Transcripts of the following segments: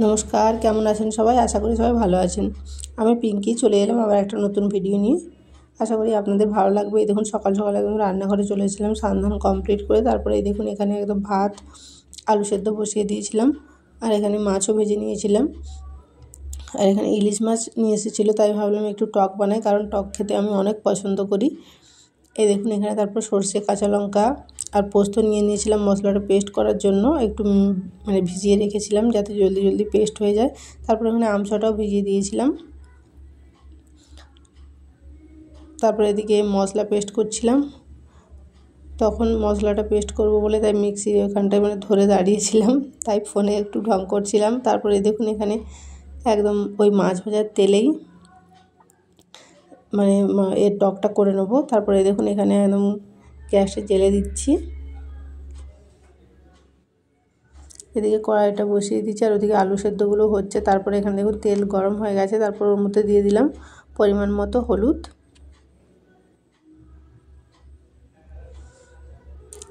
নমস্কার, কেমন আছেন সবাই? আশা করি সবাই ভালো আছেন। আমি পিঙ্কি চলে এলাম আবার একটা নতুন ভিডিও নিয়ে। আশা করি আপনাদের ভালো লাগবে। এই দেখুন সকাল সকাল একদম রান্নাঘরে চলে এসেছিলাম স্নান কমপ্লিট করে। তারপরে এই দেখুন এখানে একদম ভাত আলু সেদ্ধ বসিয়ে দিয়েছিলাম, আর এখানে মাছও ভেজে নিয়েছিলাম। আর এখানে ইলিশ মাছ নিয়ে এসেছিলো, তাই ভাবলাম একটু টক বানাই, কারণ টক খেতে আমি অনেক পছন্দ করি। এই দেখুন এখানে তারপর সর্ষে, কাঁচা লঙ্কা আর পোস্ত নিয়ে নিয়েছিলাম মশলাটা পেস্ট করার জন্য। একটু ভিজিয়ে রেখেছিলাম যাতে জলদি পেস্ট হয়ে যায়। তারপর এখানে আমসটাও ভিজিয়ে দিয়েছিলাম। তারপর এদিকে মশলা পেস্ট করছিলাম। তখন মশলাটা পেস্ট করব বলে তাই মিক্সির ওখানটায় ধরে দাঁড়িয়েছিলাম, তাই ফোনে একটু ঢং করছিলাম। তারপরে দেখুন এখানে একদম ওই মাছ ভাজার তেলেই এর টকটা করে নেবো। তারপরে দেখুন এখানে একদম গ্যাসটা জেলে দিচ্ছি, এদিকে কড়াইটা বসিয়ে দিচ্ছি, আর ওদিকে আলু সেদ্ধগুলো হচ্ছে। তারপরে এখানে দেখুন তেল গরম হয়ে গেছে, তারপর ওর মধ্যে দিয়ে দিলাম পরিমাণ মতো হলুদ,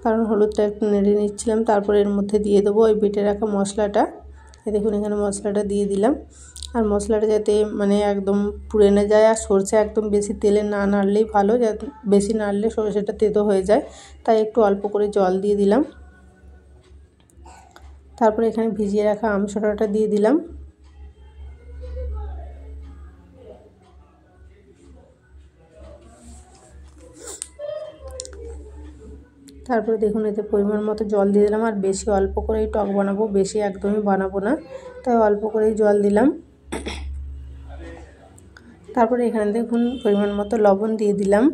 কারণ হলুদটা একটু নেড়ে নিচ্ছিলাম। তারপরে এর মধ্যে দিয়ে দেবো ওই বেটে রাখা মশলাটা। দেখুন এখানে মশলাটা দিয়ে দিলাম, আর মশলাটা যাতে একদম পুড়ে না যায়। আর সরষে একদম বেশি তেলে না নাড়লেই ভালো, যাতে বেশি নাড়লে সরষেটা তেতো হয়ে যায়, তাই একটু অল্প করে জল দিয়ে দিলাম। তারপরে এখানে ভিজিয়ে রাখা আমসটাটা দিয়ে দিলাম। তারপরে দেখুন এতে পরিমাণ মতো জল দিয়ে দিলাম, আর বেশি অল্প করেই টক বানাবো, বেশি একদমই বানাবো না, তাই অল্প করেই জল দিলাম। তারপরে এখানে দেখুন পরিমাণ মতো লবণ দিয়ে দিলাম।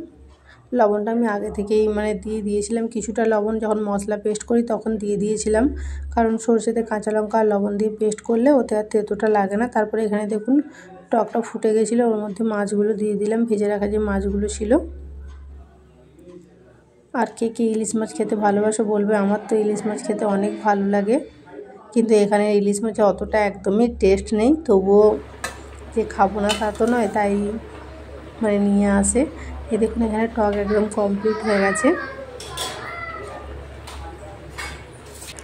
লবণটা আমি আগে থেকেই দিয়ে দিয়েছিলাম, কিছুটা লবণ যখন মশলা পেস্ট করি তখন দিয়ে দিয়েছিলাম, কারণ সরষেতে কাঁচা লঙ্কা আর লবণ দিয়ে পেস্ট করলে ওতে আর তেতোটা লাগে না। তারপরে এখানে দেখুন টকটা ফুটে গেছিলো, ওর মধ্যে মাছগুলো দিয়ে দিলাম, ভেজে রাখা যে মাছগুলো ছিল। আর কে কে ইলিশ মাছ খেতে ভালোবাসো বলবে, আমার তো ইলিশ মাছ খেতে অনেক ভালো লাগে, কিন্তু এখানে ইলিশ মাছে অতটা একদমই টেস্ট নেই। তবুও যে খাবো না তা তো নয়, তাই নিয়ে আসে। এই দেখুন এখানে টক একদম কমপ্লিট হয়ে গেছে।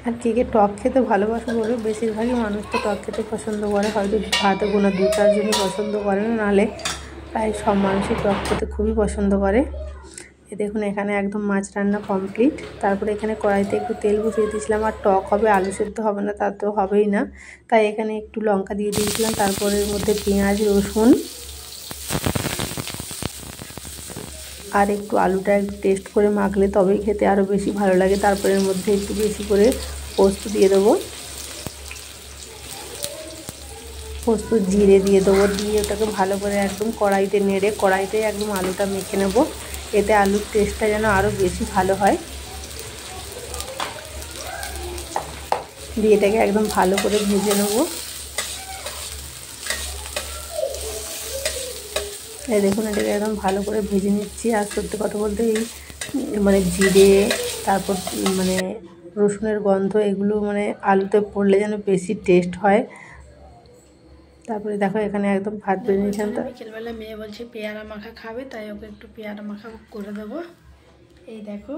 আর কে কে টক খেতে ভালোবাসো বলবে, বেশিরভাগই মানুষ তো টক খেতে পছন্দ করে, হয়তো হাতে গোনা 2-4 জনই পছন্দ করে না, নাহলে প্রায় সব মানুষই টক খেতে খুবই পছন্দ করে। দেখুন এখানে একদম মাছ রান্না কমপ্লিট। তারপরে এখানে কড়াইতে একটু তেল বসিয়ে দিয়েছিলাম, আর টক হবে, আলু সেদ্ধ হবে না তা তো হবেই না, তাই এখানে একটু লঙ্কা দিয়ে দিয়েছিলাম। তারপরে এর মধ্যে পেঁয়াজ, রসুন আর একটু আলুটা একটু টেস্ট করে মাখলে তবেই খেতে আরও বেশি ভালো লাগে। তারপরে এর মধ্যে একটু বেশি করে পোস্ত দিয়ে দেবো, পোস্ত জিরে দিয়ে দেবো, দিয়ে ওটাকে ভালো করে একদম কড়াইতে নেড়ে কড়াইতে একদম আলুটা মেখে নেব, এতে আলুর টেস্টটা যেন আরও বেশি ভালো হয়। দিয়ে এটাকে একদম ভালো করে ভেজে নেব। এই দেখুন এটাকে একদম ভালো করে ভেজে নিচ্ছি। আর সত্যি কথা বলতে এই জিরে, তারপর রসুনের গন্ধ, এগুলো আলুতে পড়লে যেন বেশি টেস্ট হয়। তারপরে দেখো এখানে একদম ভাত বেড়ে নিয়েছিলাম। বিকেলবেলা মেয়ে বলছে পেয়ারা মাখা খাবে, তাই ওকে একটু পেয়ারা মাখা করে দেবো। এই দেখো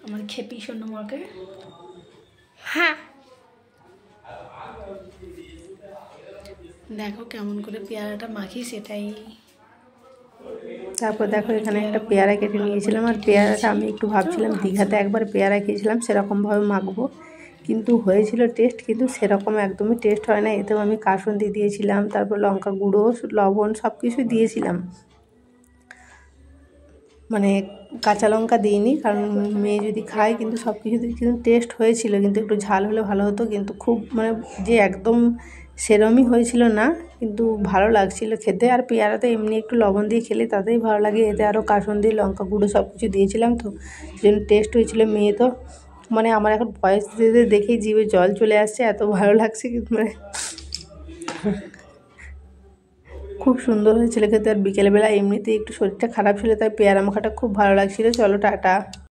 আমার খেপি সোনামাকে, হ্যাঁ দেখো কেমন করে পেয়ারাটা মাখি সেটাই। তারপর দেখো এখানে একটা পেয়ারা কেটে নিয়েছিলাম, আর পেয়ারাটা আমি একটু ভাবছিলাম দীঘাতে একবার পেয়ারা খেয়েছিলাম সেরকমভাবে মাখবো, কিন্তু হয়েছিল টেস্ট, কিন্তু সেরকম একদমই টেস্ট হয় না। এতেও আমি কাসুন্দি দিয়েছিলাম, তারপর লঙ্কা গুঁড়ো, লবণ সব কিছু দিয়েছিলাম, কাঁচা লঙ্কা দিইনি, কারণ মেয়ে যদি খায়, কিন্তু সব কিছু দিয়ে কিন্তু টেস্ট হয়েছিল, কিন্তু একটু ঝাল হলে ভালো হতো। কিন্তু খুব যে একদম সেরমই হয়েছিল না, কিন্তু ভালো লাগছিল খেতে। আর পেয়ারাতে এমনি একটু লবণ দিয়ে খেলে তাতেই ভালো লাগে, এতে আরও কাসুন্দি, লঙ্কা গুঁড়ো সব কিছু দিয়েছিলাম, তো সেজন্য টেস্ট হয়েছিল। মেয়ে তো আমার এখন ভয়েস দিতে দেখেই জিভে জল চলে আসছে, এত ভালো লাগছে, খুব সুন্দর হয়েছিল খেতে। আর বিকেলবেলা এমনিতেই একটু শরীরটা খারাপ ছিল, তাই পেয়ারা মাখাটা খুব ভালো লাগছিল। চলো টাটা।